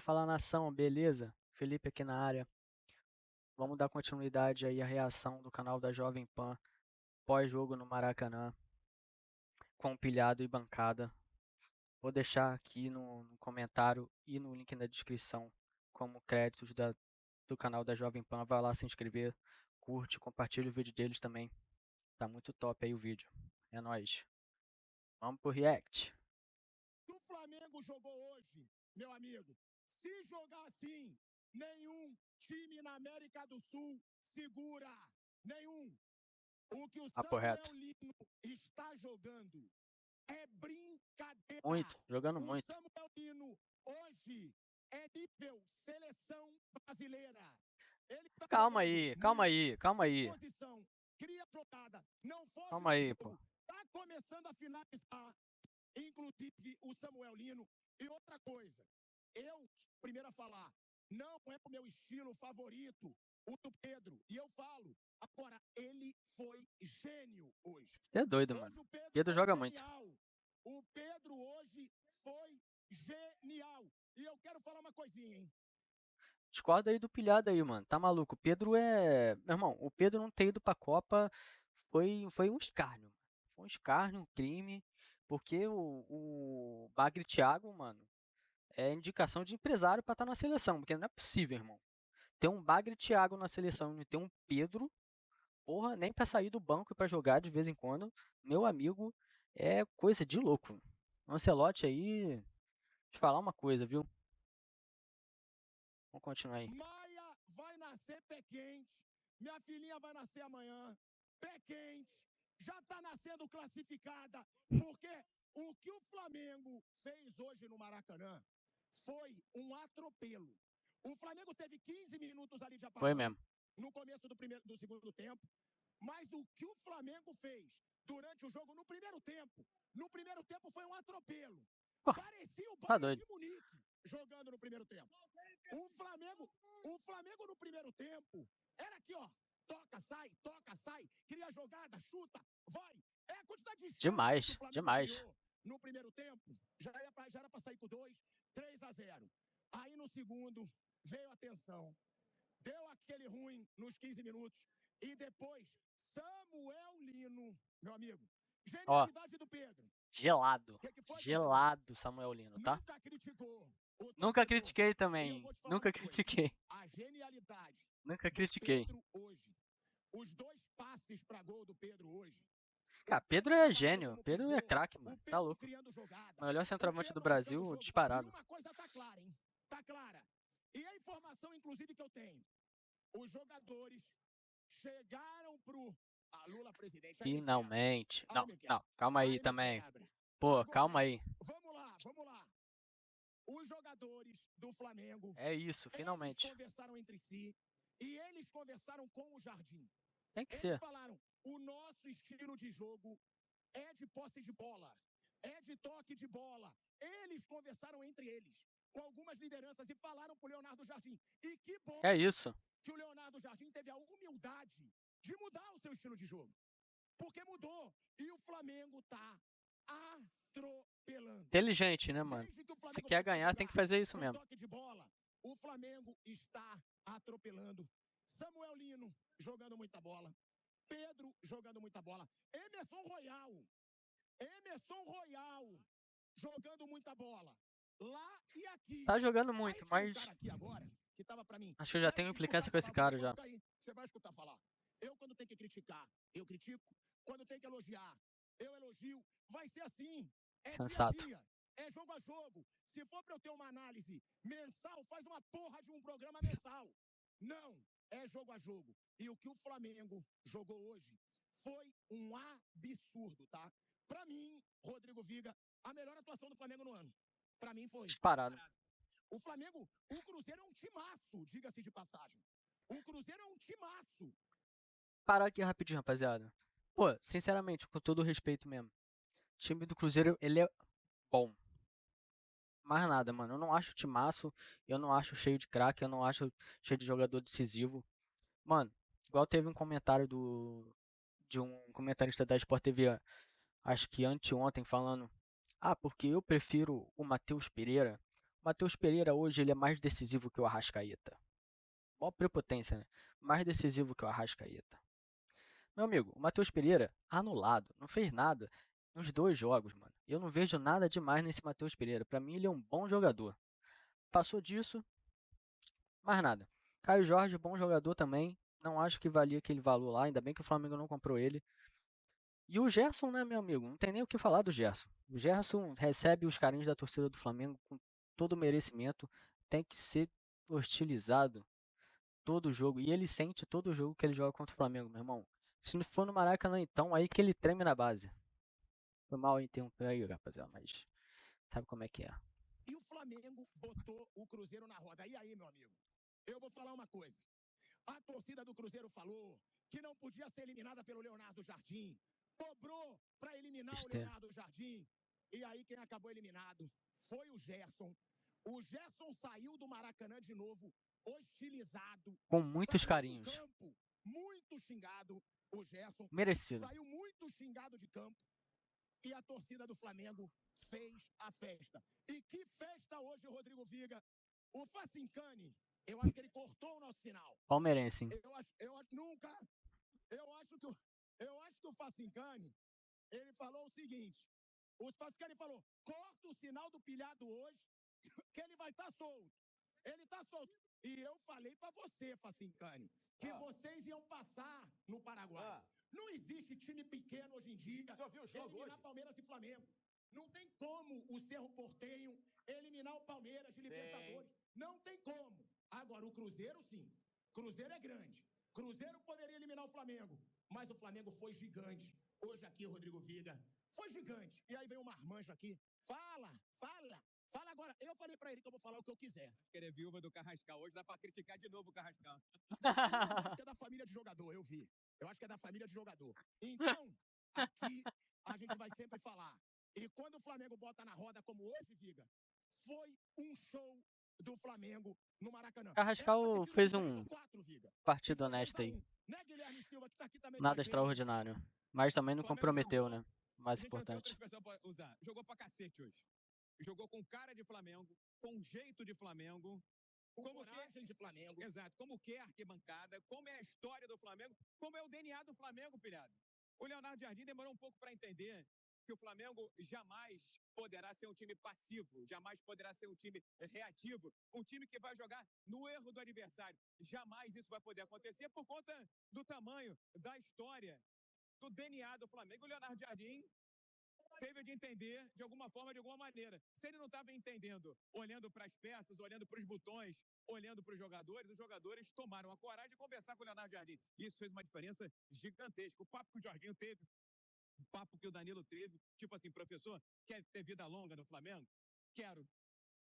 Fala nação, beleza? Felipe aqui na área. Vamos dar continuidade aí à reação do canal da Jovem Pan pós-jogo no Maracanã, com pilhado e bancada. Vou deixar aqui no comentário e no link na descrição como créditos do canal da Jovem Pan. Vai lá se inscrever, curte, compartilha o vídeo deles também. Tá muito top aí o vídeo. É nóis. Vamos pro react. O Flamengo jogou hoje, meu amigo. Se jogar assim, nenhum time na América do Sul segura. Nenhum. O que o Papo Samuel reto. Lino está jogando é brincadeira. Muito, jogando O muito. Samuel Lino hoje é nível seleção brasileira. Ele tá Calma jogando aí, calma aí, calma aí. disposição, cria jogada, não foge Calma do aí, pô. jogo. Tá começando a finalizar, inclusive o Samuel Lino. E outra coisa, eu, primeiro a falar, não é o meu estilo favorito, o do Pedro. E eu falo, agora, ele foi gênio hoje. Você é doido, Hoje mano. o Pedro Pedro foi joga muito. genial. O Pedro hoje foi genial. E eu quero falar uma coisinha, hein? Discorda aí do pilhado aí, mano. Tá maluco? O Pedro é. Meu irmão, o Pedro não ter ido pra Copa foi um escárnio, mano. Foi um escárnio, um crime. Porque o Bagre Thiago, mano, é indicação de empresário pra estar na seleção. Porque não é possível, irmão. Ter um Bagre Thiago na seleção e ter um Pedro, porra, nem pra sair do banco e pra jogar de vez em quando, meu amigo, é coisa de louco. Ancelotti aí. Deixa eu falar uma coisa, viu? Vamos continuar aí. Maia vai nascer pé quente. Minha filhinha vai nascer amanhã. Pé quente. Já tá nascendo classificada. Porque o que o Flamengo fez hoje no Maracanã foi um atropelo. O Flamengo teve 15 minutos ali de Foi apagão mesmo. no começo do segundo tempo. Mas o que o Flamengo fez durante o jogo no primeiro tempo foi um atropelo. Pô, Parecia o tá Bayern doido. de Munique jogando no primeiro tempo. O Flamengo no primeiro tempo era aqui, ó. Toca, sai, cria jogada, chuta, vai. É a quantidade de chance que o Demais, Flamengo demais. criou no primeiro tempo. Já era pra sair com 3-0. Aí no segundo veio a tensão. Deu aquele ruim nos 15 minutos. E depois, Samuel Lino, meu amigo. Ó, Genialidade do Pedro. gelado. Que foi, Gelado, Samuel Lino, tá? Nunca criticou o Nunca torcedor. critiquei E eu também. vou te falar Nunca uma coisa. critiquei. A genialidade Nunca do critiquei. Pedro hoje. Os 2 passes para gol do Pedro hoje. Cara, O Pedro é trabalhando gênio. como Pedro é pivô, craque, o mano. Tá Pedro louco. criando jogada, Melhor o centroavante do Pedro buscando o Brasil, jogo. E disparado. uma coisa tá clara, hein? Tá clara. E a informação, inclusive, que eu tenho. Os jogadores chegaram pro Lula presidente. Aí Finalmente. me Não, quebra. não, calma aí Aí me também. quebra. Pô, Agora, calma aí. vamos lá. Os jogadores do Flamengo, É isso, eles finalmente. conversaram entre si e eles conversaram com o Jardim. Tem que Eles ser. falaram, o nosso estilo de jogo é de posse de bola, é de toque de bola. Eles conversaram entre eles, com algumas lideranças, e falaram pro Leonardo Jardim. E que bom É isso. que o Leonardo Jardim teve a humildade de mudar o seu estilo de jogo. Porque mudou. E o Flamengo tá atropelando. Inteligente, né, mano? Desde que o Se Flamengo quer foi pra ganhar, tem que jogar fazer isso com mesmo. toque de bola, o Flamengo está atropelando. Samuel Lino jogando muita bola. Pedro jogando muita bola. Emerson Royal jogando muita bola. Lá e aqui. Tá jogando muito, Aí tinha um mas cara aqui agora que tava pra mim. acho que eu já Quero tenho te implicância escutar com esse falar. cara Vou já. ficar aí. Você vai escutar falar. Eu, quando tenho que criticar, eu critico. Quando tenho que elogiar, eu elogio. Vai ser assim. É Sensato. dia a dia. É jogo a jogo. Se for pra eu ter uma análise mensal, faz uma porra de um programa mensal. Não. É jogo a jogo. E o que o Flamengo jogou hoje foi um absurdo, tá? Pra mim, Rodrigo Viga, a melhor atuação do Flamengo no ano. Pra mim foi. Disparado. O Flamengo, o Cruzeiro é um timaço, diga-se de passagem. O Cruzeiro é um timaço. Parar aqui rapidinho, rapaziada. Pô, sinceramente, com todo o respeito mesmo. O time do Cruzeiro, ele é bom. Mais nada, mano. Eu não acho timaço, eu não acho cheio de craque, eu não acho cheio de jogador decisivo. Mano, igual teve um comentário de um comentarista da Sport TV, acho que anteontem, falando: Ah, porque eu prefiro o Matheus Pereira, Matheus Pereira hoje ele é mais decisivo que o Arrascaeta. Mó prepotência, né? Mais decisivo que o Arrascaeta. Meu amigo, o Matheus Pereira, anulado, não fez nada nos 2 jogos, mano. Eu não vejo nada demais nesse Matheus Pereira. Pra mim ele é um bom jogador. Passou disso, mais nada. Caio Jorge, bom jogador também. Não acho que valia aquele valor lá, ainda bem que o Flamengo não comprou ele. E o Gerson, né, meu amigo? Não tem nem o que falar do Gerson. O Gerson recebe os carinhos da torcida do Flamengo com todo o merecimento. Tem que ser hostilizado todo jogo. E ele sente todo jogo que ele joga contra o Flamengo, meu irmão. Se não for no Maracanã, então, aí que ele treme na base. Foi mal interromper aí, rapaziada, mas sabe como é que é. E o Flamengo botou o Cruzeiro na roda. E aí, meu amigo? Eu vou falar uma coisa. A torcida do Cruzeiro falou que não podia ser eliminada pelo Leonardo Jardim. Cobrou para eliminar o Leonardo Jardim. E aí quem acabou eliminado foi o Gerson. O Gerson saiu do Maracanã de novo, hostilizado. Com muitos carinhos. Do campo, muito xingado. O Gerson merecido. Saiu muito xingado de campo. E a torcida do Flamengo fez a festa. E que festa hoje, Rodrigo Viga. O Facincani, eu acho que ele cortou o nosso sinal. Palmeirense, hein? Eu acho que o Facincani, ele falou o seguinte. O Facincani falou, corta o sinal do pilhado hoje, que ele vai estar solto. Ele tá solto. E eu falei pra você, Facincani, que vocês iam passar no Paraguai. Não existe time pequeno hoje em dia. Só viu o jogo eliminar hoje? Palmeiras e Flamengo. Não tem como o Cerro Porteño eliminar o Palmeiras de Libertadores. Não tem como. Agora, o Cruzeiro, sim. Cruzeiro é grande. Cruzeiro poderia eliminar o Flamengo. Mas o Flamengo foi gigante. Hoje aqui, Rodrigo Viga, foi gigante. E aí vem o Marmanjo aqui. Fala agora. Eu falei pra ele que eu vou falar o que eu quiser. Acho que ele é viúva do Carrascal. Hoje dá pra criticar de novo o Carrascal. Eu acho que é da família de jogador, eu vi. Eu acho que é da família de jogador. Então, aqui a gente vai sempre falar. E quando o Flamengo bota na roda como hoje, Viga, foi um show do Flamengo no Maracanã. Carrascal fez um 4, Viga. partido honesto aí. Né, Guilherme Silva, que tá aqui também Nada extraordinário. Mas também não comprometeu, né? Mais A gente não tem outra importante. expressão pra usar. Jogou pra cacete hoje. Jogou com cara de Flamengo, com jeito de Flamengo. Com coragem de Flamengo. Exato. Como que é a arquibancada, como é a história do Flamengo, como é o DNA do Flamengo, pilhado. O Leonardo Jardim demorou um pouco para entender que o Flamengo jamais poderá ser um time passivo, jamais poderá ser um time reativo, um time que vai jogar no erro do adversário. Jamais isso vai poder acontecer por conta do tamanho, da história, do DNA do Flamengo. O Leonardo Jardim teve de entender de alguma forma, de alguma maneira. Se ele não estava entendendo, olhando para as peças, olhando para os botões, olhando para os jogadores tomaram a coragem de conversar com o Leonardo Jardim. Isso fez uma diferença gigantesca. O papo que o Jorginho teve, o papo que o Danilo teve, tipo assim, professor, quer ter vida longa no Flamengo? Quero.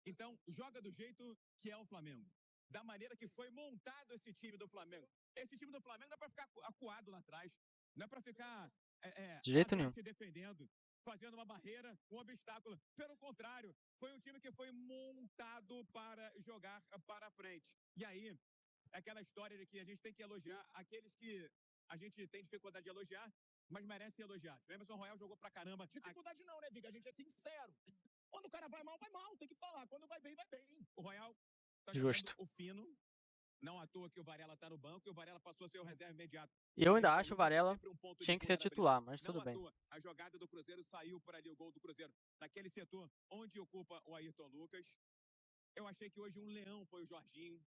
Então, joga do jeito que é o Flamengo. Da maneira que foi montado esse time do Flamengo. Esse time do Flamengo não é para ficar acuado lá atrás. Não é para ficar De jeito nenhum. se defendendo, fazendo uma barreira, um obstáculo. Pelo contrário, foi um time que foi montado para jogar para frente. E aí, é aquela história de que a gente tem que elogiar aqueles que a gente tem dificuldade de elogiar, mas merecem ser elogiados. O Emerson Royal jogou pra caramba. Dificuldade não, né, Viga? A gente é sincero. Quando o cara vai mal, tem que falar. Quando vai bem, vai bem. O Royal tá Justo. jogando o fino. Não à toa que o Varela tá no banco e o Varela passou a ser o reserva imediato. Eu ainda acho o Varela tinha que ser titular, mas tudo bem. A jogada do Cruzeiro saiu por ali, o gol do Cruzeiro. Naquele setor onde ocupa o Ayrton Lucas. Eu achei que hoje um leão foi o Jorginho.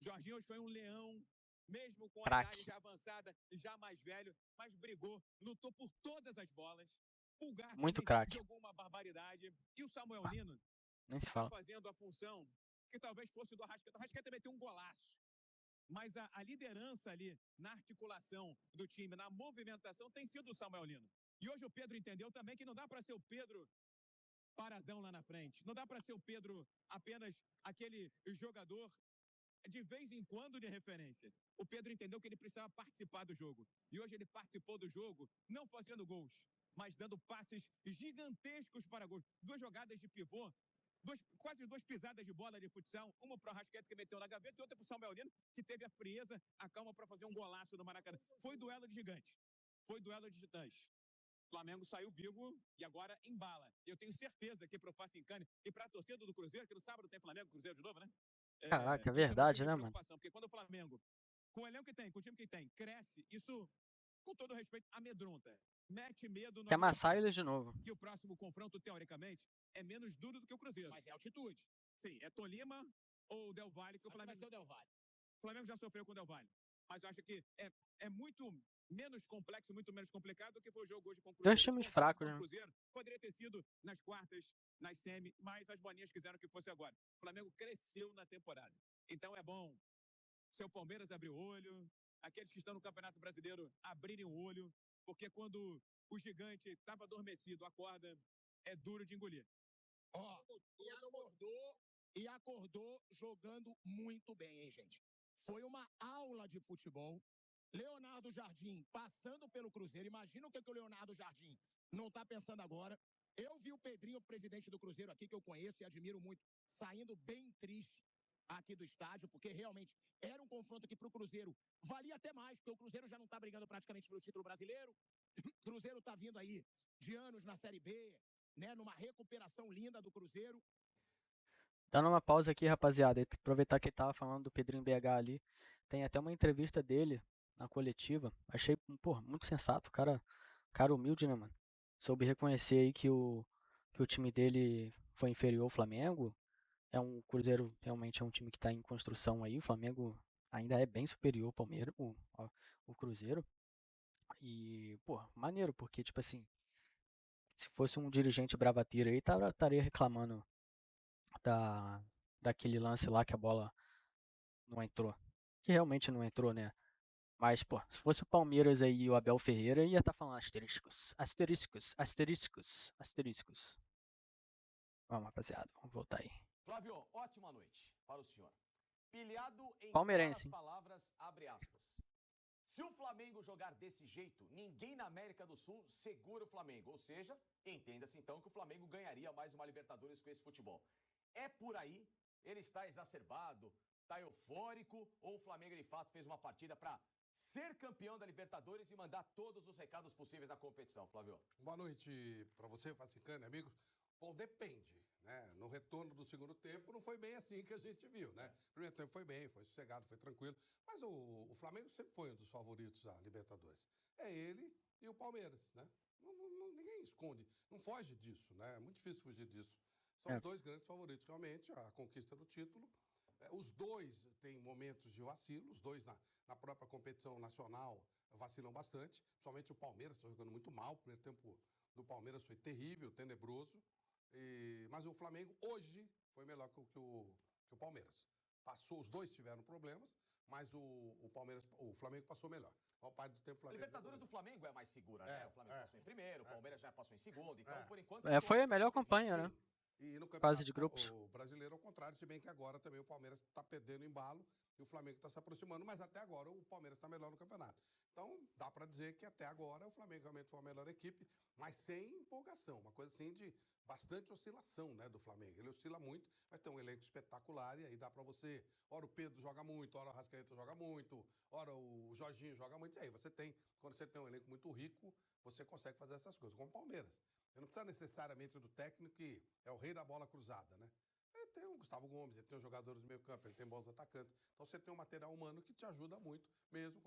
Jorginho hoje foi um leão, mesmo com a idade já avançada, já mais velho, mas brigou, lutou por todas as bolas. Pulgar muito craque. Jogou uma barbaridade. E o Samuel Lino nem se fala. Fazendo a função que talvez fosse do Arrascaeta. O Arrascaeta também tem um golaço. Mas a liderança ali, na articulação do time, na movimentação, tem sido o Samuel Lino. E hoje o Pedro entendeu também que não dá para ser o Pedro paradão lá na frente. Não dá para ser o Pedro apenas aquele jogador de vez em quando de referência. O Pedro entendeu que ele precisava participar do jogo. E hoje ele participou do jogo, não fazendo gols, mas dando passes gigantescos para gols. 2 jogadas de pivô, quase 2 pisadas de bola de futsal, uma para o Arrascaeta que meteu na gaveta e outra para o Samuel Lino, que teve a frieza, a calma para fazer um golaço no Maracanã. Foi duelo de gigantes. Foi duelo de titãs. Flamengo saiu vivo e agora embala. Eu tenho certeza que pro Facincani e pra torcida do Cruzeiro, que no sábado tem Flamengo e Cruzeiro de novo, né? Caraca, é Isso é verdade, motivo de né, mano? preocupação, porque quando o Flamengo, com o elenco que tem, com o time que tem, cresce, isso, com todo respeito, amedronta. Mete medo no Quer amassar adversário. eles de novo. Que o próximo confronto, teoricamente, é menos duro do que o Cruzeiro. Mas é altitude. Sim, é Tolima ou Del Valle que o Acho que vai Flamengo... ser o Del Valle. O Flamengo já sofreu com o Del Valle. Mas eu acho que é muito menos complexo, muito menos complicado do que foi o jogo hoje com o Cruzeiro. Dois times fracos, O né? Cruzeiro poderia ter sido nas quartas, nas semi, mas as boninhas quiseram que fosse agora. O Flamengo cresceu na temporada. Então é bom seu Palmeiras abrir o olho, aqueles que estão no Campeonato Brasileiro abrirem o olho, porque quando o gigante estava adormecido, acorda, é duro de engolir. Ó, e acordou jogando muito bem, hein, gente? Foi uma aula de futebol. Leonardo Jardim passando pelo Cruzeiro. Imagina o que o Leonardo Jardim não tá pensando agora. Eu vi o Pedrinho, presidente do Cruzeiro aqui, que eu conheço e admiro muito, saindo bem triste aqui do estádio, porque realmente era um confronto que pro Cruzeiro valia até mais, porque o Cruzeiro já não tá brigando praticamente pelo título brasileiro. O Cruzeiro tá vindo aí de anos na Série B, né, numa recuperação linda do Cruzeiro. Dando uma pausa aqui, rapaziada, e aproveitar que ele tava falando do Pedrinho BH ali. Tem até uma entrevista dele na coletiva. Achei, pô, muito sensato. Cara humilde, né, mano? Soube reconhecer aí que o time dele foi inferior ao Flamengo. O Cruzeiro realmente é um time que tá em construção aí. O Flamengo ainda é bem superior ao Palmeiras, o Cruzeiro. E, pô, maneiro, porque, tipo assim, se fosse um dirigente bravateiro aí, estaria reclamando da, daquele lance lá que a bola não entrou. Que realmente não entrou, né? Mas, pô, se fosse o Palmeiras aí e o Abel Ferreira, ia estar falando asteriscos, asteriscos, asteriscos, asteriscos. Vamos, rapaziada, vamos voltar aí. Flávio, ótima noite para o senhor. Pilhado em Palmeirense, claras hein? palavras, abre aspas. Se o Flamengo jogar desse jeito, ninguém na América do Sul segura o Flamengo. Ou seja, entenda-se então que o Flamengo ganharia mais uma Libertadores com esse futebol. É por aí? Ele está exacerbado? Está eufórico? Ou o Flamengo de fato fez uma partida para ser campeão da Libertadores e mandar todos os recados possíveis na competição, Flávio? Boa noite para você, Facincani, amigos. Bom, depende, né? No retorno do segundo tempo não foi bem assim que a gente viu, né? O primeiro tempo foi bem, foi sossegado, foi tranquilo. Mas o Flamengo sempre foi um dos favoritos à Libertadores. É ele e o Palmeiras, né? Ninguém esconde, não foge disso, né? É muito difícil fugir disso. São os dois grandes favoritos, realmente, a conquista do título. Os dois têm momentos de vacilo, os dois na própria competição nacional vacilam bastante. Principalmente o Palmeiras está jogando muito mal. O primeiro tempo do Palmeiras foi terrível, tenebroso. Mas o Flamengo hoje foi melhor que o Palmeiras. Passou, os dois tiveram problemas, mas o Flamengo passou melhor. Ao par do tempo, o A Flamengo Libertadores do Flamengo é mais segura, né? O Flamengo passou em primeiro, o Palmeiras já passou em segundo. Então, por enquanto... Foi a melhor campanha, né? E no Fase de campeonato grupos. o brasileiro, ao contrário, se bem que agora também o Palmeiras está perdendo embalo e o Flamengo está se aproximando, mas até agora o Palmeiras está melhor no campeonato. Então, dá para dizer que até agora o Flamengo realmente foi a melhor equipe, mas sem empolgação, uma coisa assim de bastante oscilação, né, do Flamengo. Ele oscila muito, mas tem um elenco espetacular e aí dá para você, ora o Pedro joga muito, ora o Arrascaeta joga muito, ora o Jorginho joga muito, e aí você tem, quando você tem um elenco muito rico, você consegue fazer essas coisas, como o Palmeiras. Você não precisa necessariamente do técnico que é o rei da bola cruzada, né? Ele tem o Gustavo Gomes, ele tem os jogadores do meio campo, ele tem bons atacantes. Então você tem um material humano que te ajuda muito, mesmo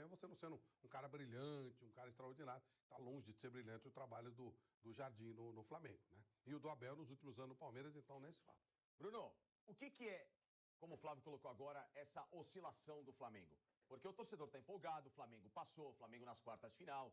você não sendo um cara brilhante, um cara extraordinário. Está longe de ser brilhante o trabalho do Jardim no Flamengo, né? E o do Abel nos últimos anos no Palmeiras, então nem se fala. Bruno, o que é, como o Flávio colocou agora, essa oscilação do Flamengo? Porque o torcedor está empolgado, o Flamengo passou, o Flamengo nas quartas de final.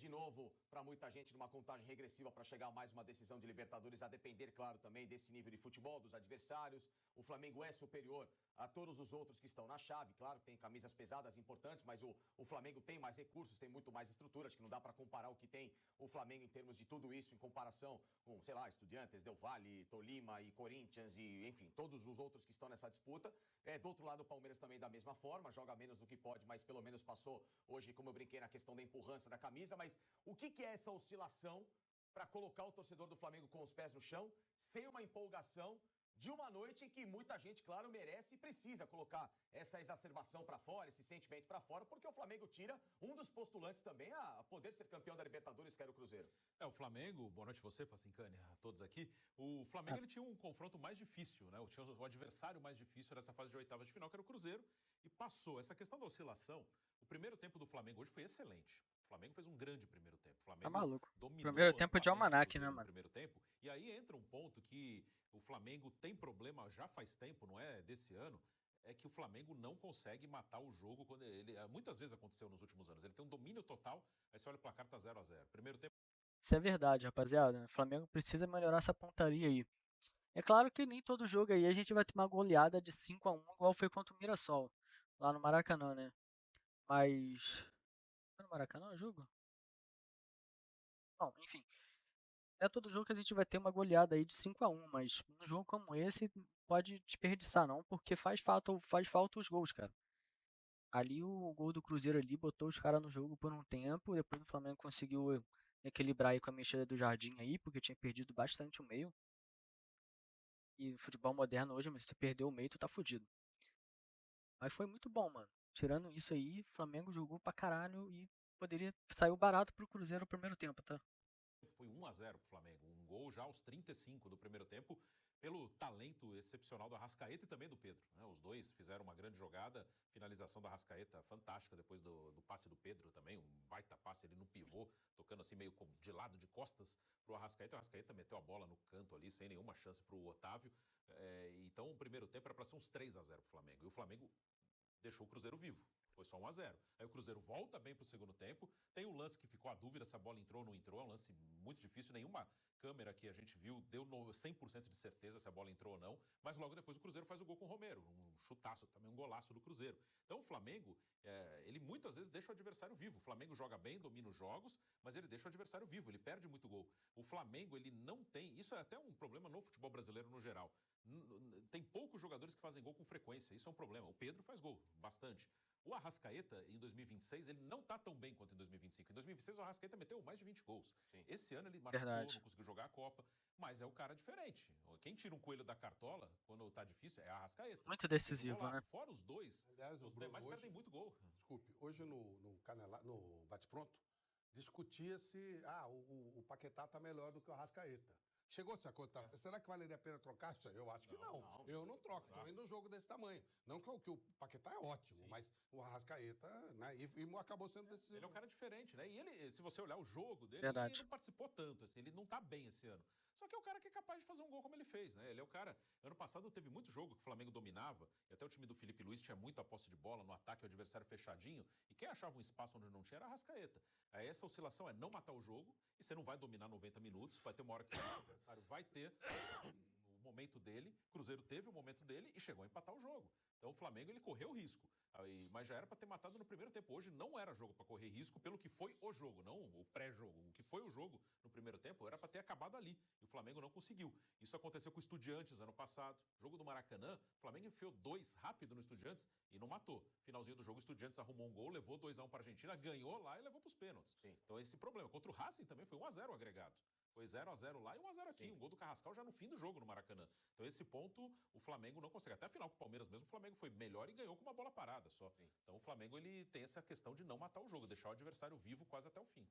De novo, para muita gente, numa contagem regressiva para chegar a mais uma decisão de Libertadores, a depender, claro, também desse nível de futebol, dos adversários. O Flamengo é superior a todos os outros que estão na chave. Claro que tem camisas pesadas importantes, mas o Flamengo tem mais recursos, tem muito mais estrutura. Acho que não dá para comparar o que tem o Flamengo em termos de tudo isso em comparação com, sei lá, Estudiantes, Del Valle, Tolima e Corinthians e, enfim, todos os outros que estão nessa disputa. Do outro lado, o Palmeiras também da mesma forma, joga menos do que pode, mas pelo menos passou hoje, como eu brinquei, na questão da empurrança da camisa. Mas o que é essa oscilação para colocar o torcedor do Flamengo com os pés no chão, sem uma empolgação, de uma noite em que muita gente, claro, merece e precisa colocar essa exacerbação para fora, esse sentimento para fora, porque o Flamengo tira um dos postulantes também a poder ser campeão da Libertadores, que era o Cruzeiro. O Flamengo, boa noite você, Facincani, a todos aqui. O Flamengo ele tinha um confronto mais difícil, né? Tinha o adversário mais difícil nessa fase de oitavas de final, que era o Cruzeiro, e passou. Essa questão da oscilação, o primeiro tempo do Flamengo hoje foi excelente. O Flamengo fez um grande primeiro tempo. O Tá Flamengo maluco. dominou Primeiro tempo de amplamente o almanaque, né, Cruzeiro no mano? primeiro tempo. E aí entra um ponto que o Flamengo tem problema já faz tempo, não é desse ano, é que o Flamengo não consegue matar o jogo quando ele. Muitas vezes aconteceu nos últimos anos. Ele tem um domínio total, aí você olha o placar, tá 0-0. Primeiro tempo. Isso é verdade, rapaziada. O Flamengo precisa melhorar essa pontaria aí. É claro que nem todo jogo aí a gente vai ter uma goleada de 5-1, igual foi contra o Mirassol, lá no Maracanã, né? Mas. Foi no Maracanã o jogo? Bom, enfim. Não é todo jogo que a gente vai ter uma goleada aí de 5-1, mas um jogo como esse pode desperdiçar não, porque faz falta os gols, cara. Ali o gol do Cruzeiro ali botou os caras no jogo por um tempo, depois o Flamengo conseguiu equilibrar aí com a mexida do Jardim aí, porque tinha perdido bastante o meio. E o futebol moderno hoje, mas se tu perdeu o meio, tu tá fudido. Mas foi muito bom, mano. Tirando isso aí, o Flamengo jogou pra caralho e poderia saiu barato pro Cruzeiro no primeiro tempo, tá? Foi 1-0 pro Flamengo. Um gol já aos 35 do primeiro tempo, pelo talento excepcional do Arrascaeta e também do Pedro. Né? Os dois fizeram uma grande jogada. Finalização do Arrascaeta fantástica depois do passe do Pedro também. Um baita passe ali no pivô, tocando assim meio de lado, de costas pro Arrascaeta. O Arrascaeta meteu a bola no canto ali, sem nenhuma chance pro Otávio. Então o primeiro tempo era para ser uns 3-0 pro Flamengo. E o Flamengo deixou o Cruzeiro vivo. Foi só 1-0. Aí o Cruzeiro volta bem pro segundo tempo. Tem um lance que ficou a dúvida se a bola entrou ou não entrou. É um lance muito difícil. Nenhuma câmera que a gente viu deu 100% de certeza se a bola entrou ou não. Mas logo depois o Cruzeiro faz o gol com o Romero. Um chutaço, também um golaço do Cruzeiro. Então o Flamengo, ele muitas vezes deixa o adversário vivo. O Flamengo joga bem, domina os jogos, mas ele deixa o adversário vivo. Ele perde muito gol. O Flamengo, ele não tem... Isso é até um problema no futebol brasileiro no geral. Tem poucos jogadores que fazem gol com frequência. Isso é um problema. O Pedro faz gol, bastante. O Arrascaeta, em 2026, ele não tá tão bem quanto em 2025. Em 2026, o Arrascaeta meteu mais de 20 gols. Sim. Esse ano ele machucou, Verdade. não conseguiu jogar a Copa, mas é o cara diferente. Quem tira um coelho da cartola, quando tá difícil, é a Arrascaeta. Muito decisivo, né? Fora os dois, Aliás, os Bruno, demais hoje, perdem muito gol. Desculpe, hoje no Bate-Pronto, discutia-se, o Paquetá tá melhor do que o Arrascaeta. Chegou-se a contar, será que valeria a pena trocar? Eu acho que não. Eu não troco, também num jogo desse tamanho. Não que o Paquetá é ótimo, mas o Arrascaeta, né, e acabou sendo decisivo. Ele é um cara diferente, né? E ele, se você olhar o jogo dele, Verdade. ele não participou tanto, assim, ele não tá bem esse ano. Só que é o cara que é capaz de fazer um gol como ele fez, né? Ele é o cara... Ano passado teve muito jogo que o Flamengo dominava, e até o time do Felipe Luiz tinha muita posse de bola no ataque, o adversário fechadinho, e quem achava um espaço onde não tinha era a Arrascaeta. Aí essa oscilação é não matar o jogo, e você não vai dominar 90 minutos, vai ter uma hora que o adversário vai ter o momento dele, o Cruzeiro teve o momento dele e chegou a empatar o jogo. Então o Flamengo, ele correu risco. Mas já era para ter matado no primeiro tempo. Hoje não era jogo para correr risco pelo que foi o jogo, não o pré-jogo. O que foi o jogo no primeiro tempo era para ter acabado ali. E o Flamengo não conseguiu. Isso aconteceu com o Estudiantes ano passado. Jogo do Maracanã, o Flamengo enfiou 2 rápido no Estudiantes e não matou. Finalzinho do jogo, o Estudiantes arrumou um gol, levou 2-1 para a Argentina, ganhou lá e levou para os pênaltis. Sim. Então esse problema. Contra o Racing também foi 1-0 o agregado. Foi 0-0 lá e 1-0 aqui. Sim. Um gol do Carrascal já no fim do jogo no Maracanã. Então esse ponto o Flamengo não consegue. Até a final com o Palmeiras mesmo, o Flamengo foi melhor e ganhou com uma bola parada só. Sim. Então o Flamengo, ele tem essa questão de não matar o jogo, deixar o adversário vivo quase até o fim.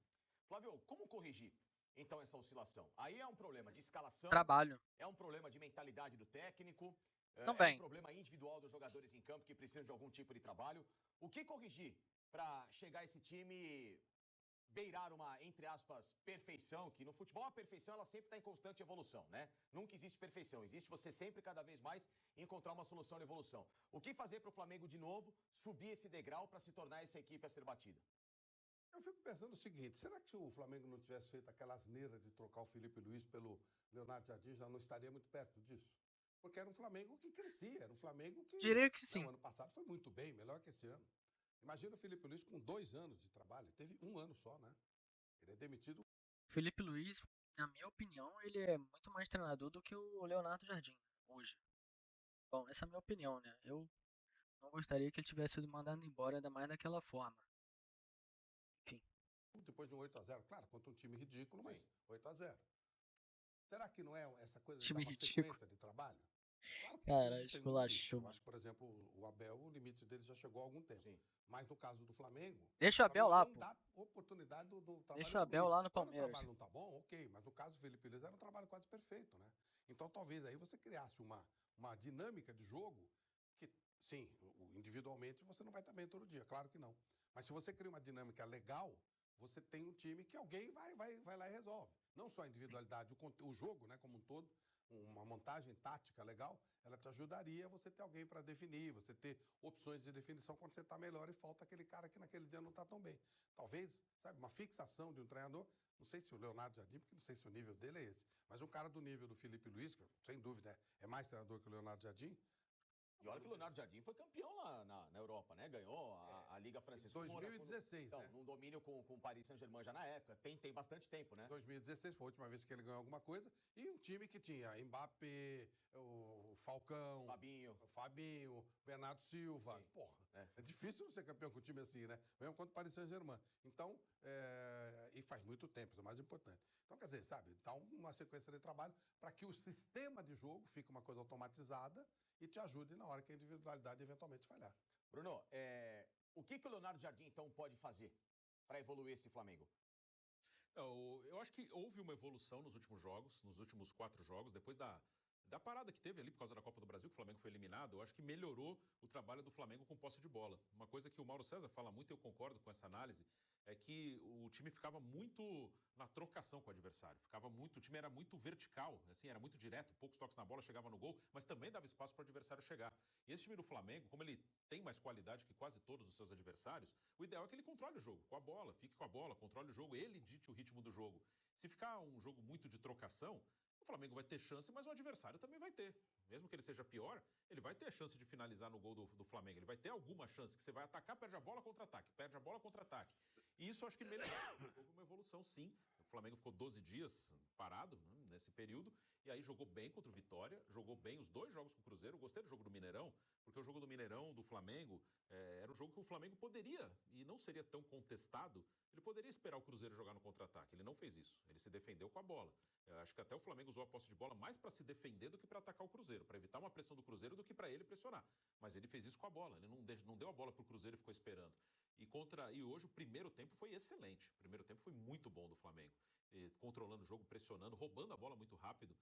Flávio, como corrigir então essa oscilação? Aí é um problema de escalação. Trabalho. É um problema de mentalidade do técnico. Também. É um problema individual dos jogadores em campo que precisam de algum tipo de trabalho. O que corrigir para chegar esse time beirar uma, entre aspas, perfeição, que no futebol a perfeição ela sempre está em constante evolução, né? Nunca existe perfeição, existe você sempre cada vez mais encontrar uma solução de evolução. O que fazer para o Flamengo de novo subir esse degrau para se tornar essa equipe a ser batida? Eu fico pensando o seguinte, será que se o Flamengo não tivesse feito aquela asneira de trocar o Felipe Luiz pelo Leonardo Jardim, já não estaria muito perto disso? Porque era um Flamengo que crescia, era um Flamengo que... Diria que sim. Não, ano passado foi muito bem, melhor que esse ano. Imagina o Felipe Luiz com 2 anos de trabalho. Teve 1 ano só, né? Ele é demitido. Felipe Luiz, na minha opinião, ele é muito mais treinador do que o Leonardo Jardim hoje. Bom, essa é a minha opinião, né? Eu não gostaria que ele tivesse sido mandado embora, ainda mais daquela forma. Enfim. Depois de um 8-0, claro, contra um time ridículo, mas 8-0. Será que não é essa coisa de Time dar uma ridículo. sequência de trabalho? Claro que Cara, tudo tem um limite. esculachou, Eu mano. acho que, por exemplo, o Abel, o limite dele já chegou há algum tempo. Sim. Mas no caso do Flamengo, Deixa o o Abel Flamengo lá, não pô. dá oportunidade do trabalho Deixa o Abel evoluir. lá no Quando o Palmeiras. trabalho não tá bom, ok. Mas no caso do Felipe Luiz era um trabalho quase perfeito, né? Então talvez aí você criasse uma dinâmica de jogo que, sim, individualmente você não vai estar bem todo dia, claro que não. Mas se você cria uma dinâmica legal, você tem um time que alguém vai lá e resolve. Não só a individualidade, o jogo, né, como um todo, uma montagem tática legal, ela te ajudaria a você ter alguém para definir, você ter opções de definição quando você está melhor e falta aquele cara que naquele dia não está tão bem. Talvez, sabe, uma fixação de um treinador, não sei se o Leonardo Jardim, porque não sei se o nível dele é esse, mas um cara do nível do Felipe Luiz, que sem dúvida é mais treinador que o Leonardo Jardim. E olha que o Leonardo Jardim foi campeão lá na Europa, né? Ganhou a Liga Francesa. 2016, então, né? num domínio com o Paris Saint-Germain já na época. Tem bastante tempo, né? 2016 foi a última vez que ele ganhou alguma coisa. E um time que tinha Mbappé, o Falcão, o Fabinho, Bernardo Silva. Sim. Porra, é difícil não ser campeão com um time assim, né? Mesmo contra o Paris Saint-Germain. Então, e faz muito tempo, isso é o mais importante. Então, quer dizer, sabe, dá uma sequência de trabalho para que o sistema de jogo fique uma coisa automatizada e te ajude na hora que a individualidade eventualmente falhar. Bruno, o que o Leonardo Jardim, então, pode fazer para evoluir esse Flamengo? Eu acho que houve uma evolução nos últimos jogos, nos últimos 4 jogos, depois da parada que teve ali por causa da Copa do Brasil, que o Flamengo foi eliminado. Eu acho que melhorou o trabalho do Flamengo com posse de bola. Uma coisa que o Mauro César fala muito, eu concordo com essa análise, é que o time ficava muito na trocação com o adversário. O time era muito vertical, assim, era muito direto, poucos toques na bola, chegava no gol, mas também dava espaço para o adversário chegar. E esse time do Flamengo, como ele tem mais qualidade que quase todos os seus adversários, o ideal é que ele controle o jogo com a bola, fique com a bola, controle o jogo, ele dite o ritmo do jogo. Se ficar um jogo muito de trocação, o Flamengo vai ter chance, mas o adversário também vai ter. Mesmo que ele seja pior, ele vai ter chance de finalizar no gol do Flamengo. Ele vai ter alguma chance que você vai atacar, perde a bola, contra-ataque, perde a bola, contra-ataque. E isso eu acho que melhorou. Houve uma evolução, sim. O Flamengo ficou 12 dias parado, né, nesse período, e aí jogou bem contra o Vitória, jogou bem os 2 jogos com o Cruzeiro. Eu gostei do jogo do Mineirão, porque o jogo do Mineirão, do Flamengo, era um jogo que o Flamengo poderia, e não seria tão contestado, ele poderia esperar o Cruzeiro jogar no contra-ataque. Ele não fez isso. Ele se defendeu com a bola. Eu acho que até o Flamengo usou a posse de bola mais para se defender do que para atacar o Cruzeiro, para evitar uma pressão do Cruzeiro do que para ele pressionar. Mas ele fez isso com a bola. Ele não deu a bola para o Cruzeiro e ficou esperando. E hoje o primeiro tempo foi excelente. O primeiro tempo foi muito bom do Flamengo. Controlando o jogo, pressionando, roubando a bola muito rápido.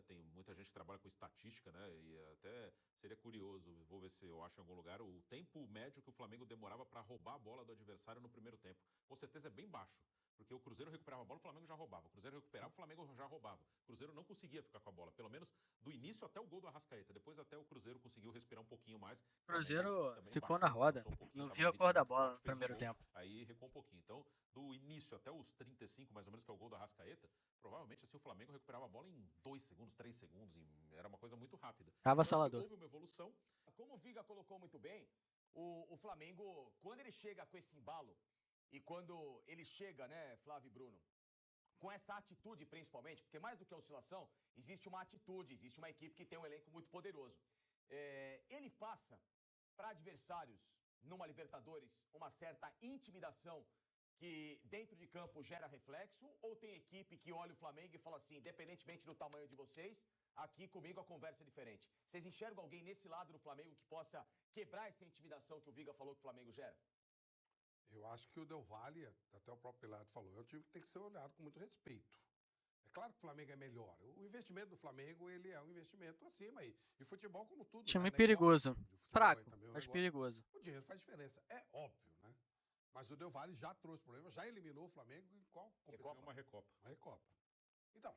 Tem muita gente que trabalha com estatística, né? E até seria curioso, vou ver se eu acho em algum lugar, o tempo médio que o Flamengo demorava para roubar a bola do adversário no primeiro tempo. Com certeza é bem baixo. Porque o Cruzeiro recuperava a bola, o Flamengo já roubava. O Cruzeiro recuperava, o Flamengo já roubava. O Cruzeiro não conseguia ficar com a bola. Pelo menos do início até o gol do Arrascaeta. Depois até o Cruzeiro conseguiu respirar um pouquinho mais. O Cruzeiro ficou baixou, na roda. descansou um pouquinho, Não tava viu num a ritmo cor da muito bola forte, no fez o primeiro gol, tempo. aí recuou um pouquinho. Então, do início até os 35, mais ou menos, que é o gol do Arrascaeta, provavelmente assim o Flamengo recuperava a bola em 2 segundos, 3 segundos. Era uma coisa muito rápida. Avassalador. Houve uma evolução. Como o Viga colocou muito bem, o Flamengo, quando ele chega com esse embalo, e quando ele chega, né, Flávio e Bruno, com essa atitude principalmente, porque mais do que a oscilação, existe uma atitude, existe uma equipe que tem um elenco muito poderoso. Ele passa para adversários, numa Libertadores, uma certa intimidação que dentro de campo gera reflexo, ou tem equipe que olha o Flamengo e fala assim, independentemente do tamanho de vocês, aqui comigo a conversa é diferente. Vocês enxergam alguém nesse lado do Flamengo que possa quebrar essa intimidação que o Viga falou que o Flamengo gera? Eu acho que o Del Valle, até o próprio Pilato falou, é um time que tem que ser olhado com muito respeito. É claro que o Flamengo é melhor. O investimento do Flamengo, ele é um investimento acima aí. E futebol, como tudo, Time né? perigoso. Fraco, também mas perigoso. O dinheiro faz diferença. É óbvio, né? Mas o Del Valle já trouxe problema, já eliminou o Flamengo em qual competição? Uma Recopa. Uma Recopa. Então,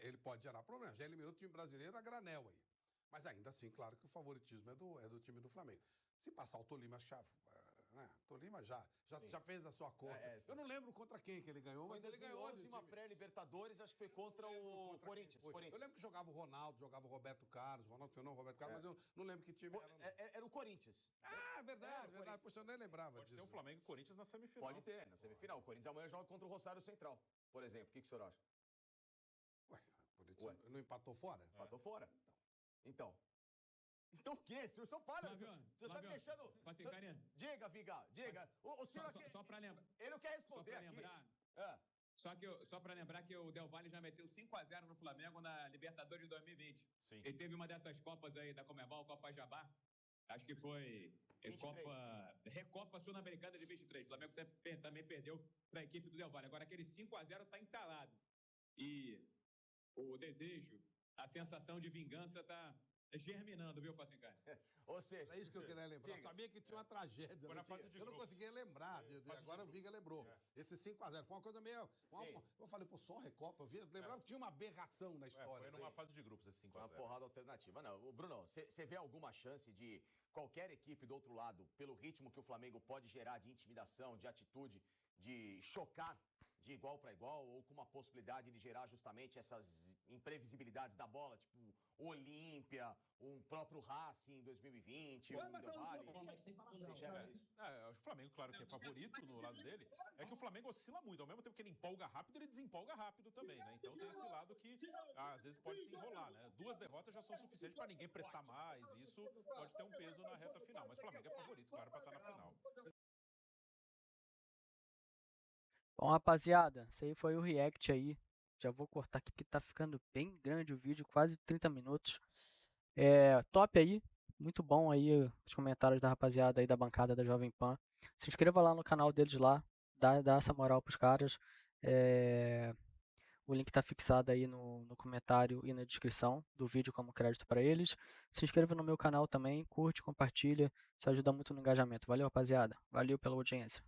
ele pode gerar problema. Já eliminou o time brasileiro a granel aí. Mas ainda assim, claro que o favoritismo é do time do Flamengo. Se passar o Tolima, né? Tolima já fez a sua conta. Eu não lembro contra quem que ele ganhou, mas ele ganhou. Uma pré-Libertadores, acho que foi contra o Corinthians. Eu lembro que jogava o Ronaldo, jogava o Roberto Carlos, o Roberto Carlos, mas eu não lembro que time era. Era o Corinthians. Verdade. Poxa, eu nem lembrava disso. Pode ter o disso. Flamengo e o Corinthians na semifinal. Pode ter, na semifinal. O Corinthians amanhã joga contra o Rosário Central, por exemplo. O que o senhor acha? O Corinthians não empatou fora? Empatou fora. Então o quê? O senhor só fala. Você tá me deixando. Diga, Viga, diga. O senhor só pra lembrar. Ele não quer responder Só pra aqui. lembrar. Só para lembrar que o Del Valle já meteu 5-0 no Flamengo na Libertadores de 2020. Sim. Ele teve uma dessas Copas aí da Conmebol, Copa Jabá. Acho que foi 23. Recopa Sul-Americana de 23. O Flamengo também perdeu para a equipe do Del Valle. Agora, aquele 5-0 está entalado. E o desejo, a sensação de vingança está germinando, viu, Facincani? Ou seja, É isso que eu queria lembrar. Eu Diga. sabia que tinha uma tragédia. Foi na né? fase de Eu não grupos. conseguia lembrar. Fase de Agora o Viga lembrou. Esse 5-0 foi uma coisa meio... Eu falei, pô, só Recopa. Eu lembrava que tinha uma aberração na história. Foi numa fase de grupos esse 5-0. Uma porrada alternativa. Não, Bruno, você vê alguma chance de qualquer equipe do outro lado, pelo ritmo que o Flamengo pode gerar de intimidação, de atitude, de chocar de igual para igual, ou com uma possibilidade de gerar justamente essas imprevisibilidades da bola, tipo o Olímpia, um próprio Racing em 2020, o Del Valle? Você enxerga isso? O Flamengo, claro que é favorito no lado dele. É que o Flamengo oscila muito. Ao mesmo tempo que ele empolga rápido, ele desempolga rápido também, né? Então tem esse lado que às vezes pode se enrolar, né? 2 derrotas já são suficientes para ninguém prestar mais. E isso pode ter um peso na reta final. Mas o Flamengo é favorito, claro, para estar na final. Bom, rapaziada, esse aí foi o react aí. Já vou cortar aqui porque tá ficando bem grande o vídeo, quase 30 minutos. Top aí, muito bom aí os comentários da rapaziada aí da bancada da Jovem Pan. Se inscreva lá no canal deles lá, dá essa moral pros caras. O link tá fixado aí no comentário e na descrição do vídeo como crédito para eles. Se inscreva no meu canal também, curte, compartilha, isso ajuda muito no engajamento. Valeu, rapaziada. Valeu pela audiência.